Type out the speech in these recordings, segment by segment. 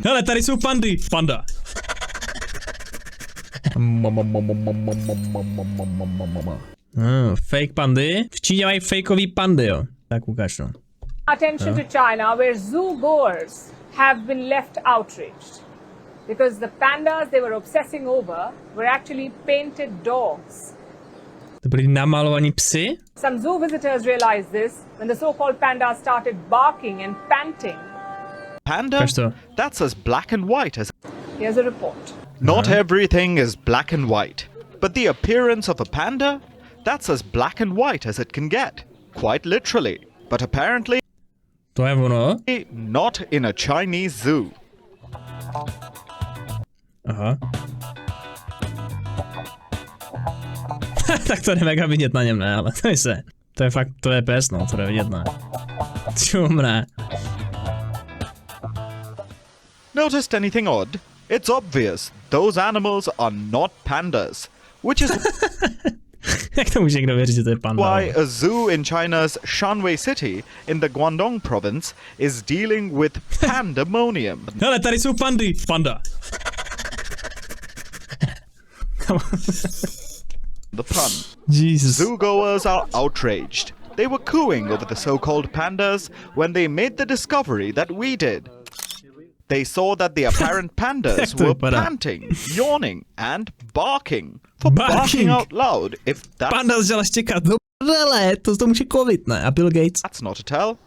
Hele, tady jsou pandy. Panda. Fake pandy. V Číně mají fakeový pandy, jo. Tak ukáž to. Attention to China, where zoo goers have been left outraged because the pandas they were obsessing over were actually painted dogs. To byli namalovaní psy? Some zoo visitors realized this when the so-called pandas started barking and panting. Panda? That's as black and white as... Here's a report. Not everything is black and white, but the appearance of a panda? That's as black and white as it can get. Quite literally. But apparently... To je ono? Not in a Chinese zoo. Aha. Tak to jde mega vidět na něm, ne, ale to je fakt, to je pes, no, to jde vidět, ne. Čumné. Noticed anything odd? It's obvious. Those animals are not pandas. Which is Jak to může někdo věřit, že to je panda? why a zoo in China's Shanwei city in the Guangdong province is dealing with pandemonium. Hele, tady jsou pandy. Panda. The pun. Jesus. Zoogoers are outraged. They were cooing over the so-called pandas when they made the discovery that we did. They saw that the apparent pandas were panting, yawning, and barking. For barking out loud, if that... Panda začala štěkat. No prdele, to může covid, ne? A Bill Gates? That's not a tell.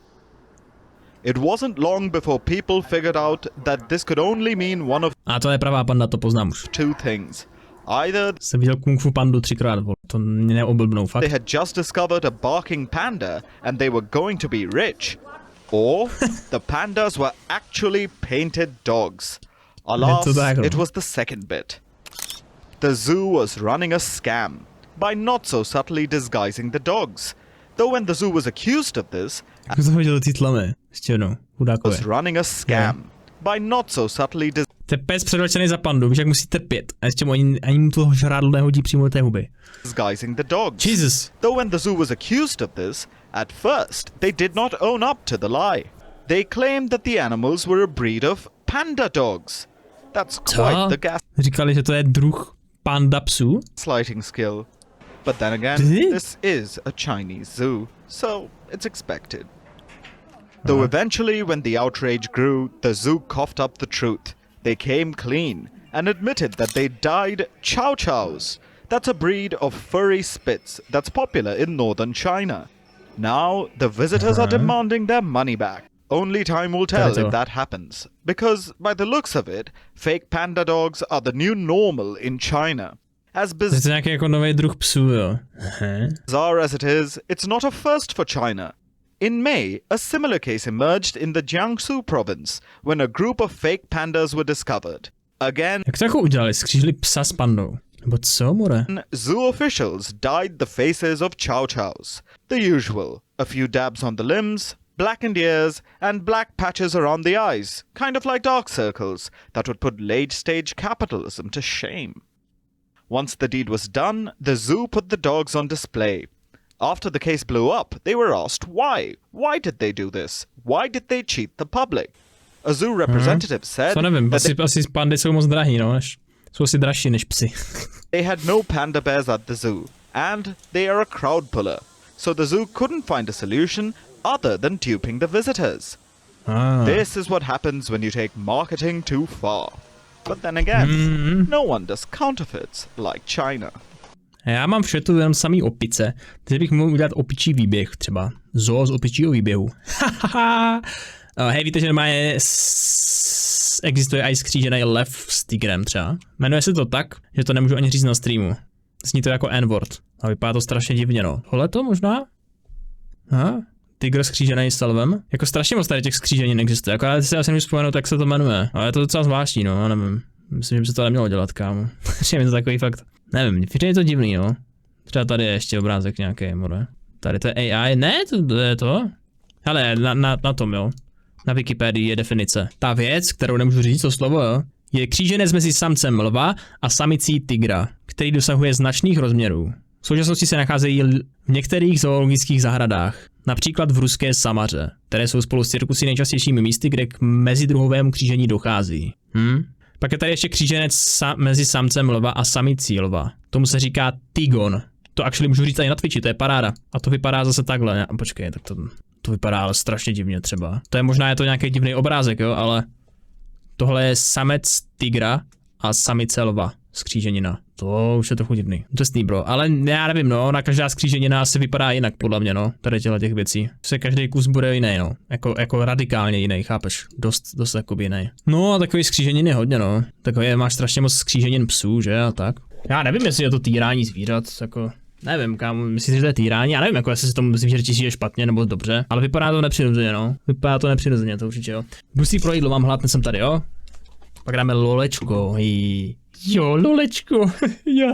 It wasn't long before people figured out that this could only mean one of... A to je pravá panda, to poznám už. ...two things. Either jsem viděl Kung Fu Pandu 3krát, to mě neoblbnou, fakt. They had just discovered a barking panda and they were going to be rich. Or the pandas were actually painted dogs. Alas, it was the second bit. The zoo was running a scam by not so subtly disguising the dogs. Though when the zoo was accused of this, was running a scam by not so subtly To je pes předvlečený za pandu, víš, jak musí trpět. A ještě ani mu toho žrádlu nehodí přímo do té huby. disguising the dogs. Jesus. Though when the zoo was accused of this, at first they did not own up to the lie. They claimed that the animals were a breed of panda dogs. That's quite the Říkali, že to je druh panda psů? gaslighting skill. But then again, this is a Chinese zoo, so it's expected. Though eventually, when the outrage grew, the zoo coughed up the truth. They came clean and admitted that they dyed chow chows. That's a breed of furry spits that's popular in northern China. Now, the visitors are demanding their money back. Only time will tell if that happens, because by the looks of it, fake panda dogs are the new normal in China. As bizarre as it is, it's not a first for China. In May, a similar case emerged in the Jiangsu province when a group of fake pandas were discovered. Again, Jak to jako udělali? Skřížili psa s pandou? Nebo co, more? Zoo officials dyed the faces of chow chows. The usual. A few dabs on the limbs, blackened ears, and black patches around the eyes, kind of like dark circles that would put late-stage capitalism to shame. Once the deed was done, the zoo put the dogs on display. After the case blew up, they were asked why. Why did they do this? Why did they cheat the public? A zoo representative said Co nevím, asi pandy jsou moc drahý, no, jsou asi dražší než psy. They had no panda bears at the zoo, and they are a crowd puller, so the zoo couldn't find a solution other than duping the visitors. This is what happens when you take marketing too far. But then again, no one does counterfeits like China. Já mám v chatu jenom samý opice, takže bych mohl udělat opičí výběh třeba. Zoo z opičího výběhu. Hej, víte, že normálně existuje i skřížený lev s tigrem třeba. Jmenuje se to tak, že to nemůžu ani říct na streamu. Zní to jako N-word. A vypadá to strašně divně, no. Tohle to možná? Aha. Tygr skřížený s lvem. Jako strašně moc tady těch skřížení neexistuje. Jako já si asi nemůžu vzpomenout, jak se to jmenuje. Ale je to docela zvláštní, no, já nevím. Myslím, že by se to nemělo dělat, kámo. Přijde mi to takový fakt. Nevím, přijde mi to divný, no. Třeba tady je ještě obrázek nějaký, more. Tady to je AI, ne, to je to. Hele, na tom, jo. Na Wikipedii je definice. Ta věc, kterou nemůžu říct to slovo, jo, je kříženec mezi samcem lva a samicí tygra, který dosahuje značných rozměrů. V současnosti se nacházejí v některých zoologických zahradách, například v ruské Samaře, které jsou spolu s cirkusy nejčastějšími místy, kde k mezidruhovému křížení dochází. Pak je tady ještě kříženec mezi samcem lva a samicí lva. Tomu se říká tigon. To actually můžu říct tady na Twitchi, to je paráda. A to vypadá zase takhle. Počkej, tak to vypadá ale strašně divně třeba. To je možná je to nějaký divný obrázek, jo, ale tohle je samec tigra a samice lva. Skříženina. To už je trochu divný. Drsný, bro. Ale já nevím, no, na každá skříženina asi vypadá jinak, podle mě, no. Tady těch věcí. Se každý kus bude jiný, no. Jako radikálně jiný, chápeš? Dost jakoby jiný. No a takový skříženin je hodně, no. Takový máš strašně moc skříženin psů, že a tak. Já nevím, jestli je to týrání zvířat, jako. Nevím, kámo, myslím, že to je týrání, já nevím, jako jestli se tomu zvířeti je špatně nebo dobře, ale vypadá to nepřirozeně, no. Vypadá to nepřirozeně, to určitě, jo. Dusí pro jídlo, mám hlad, jsem tady, jo. Pak dáme lolečko, Jo, lolečko, já.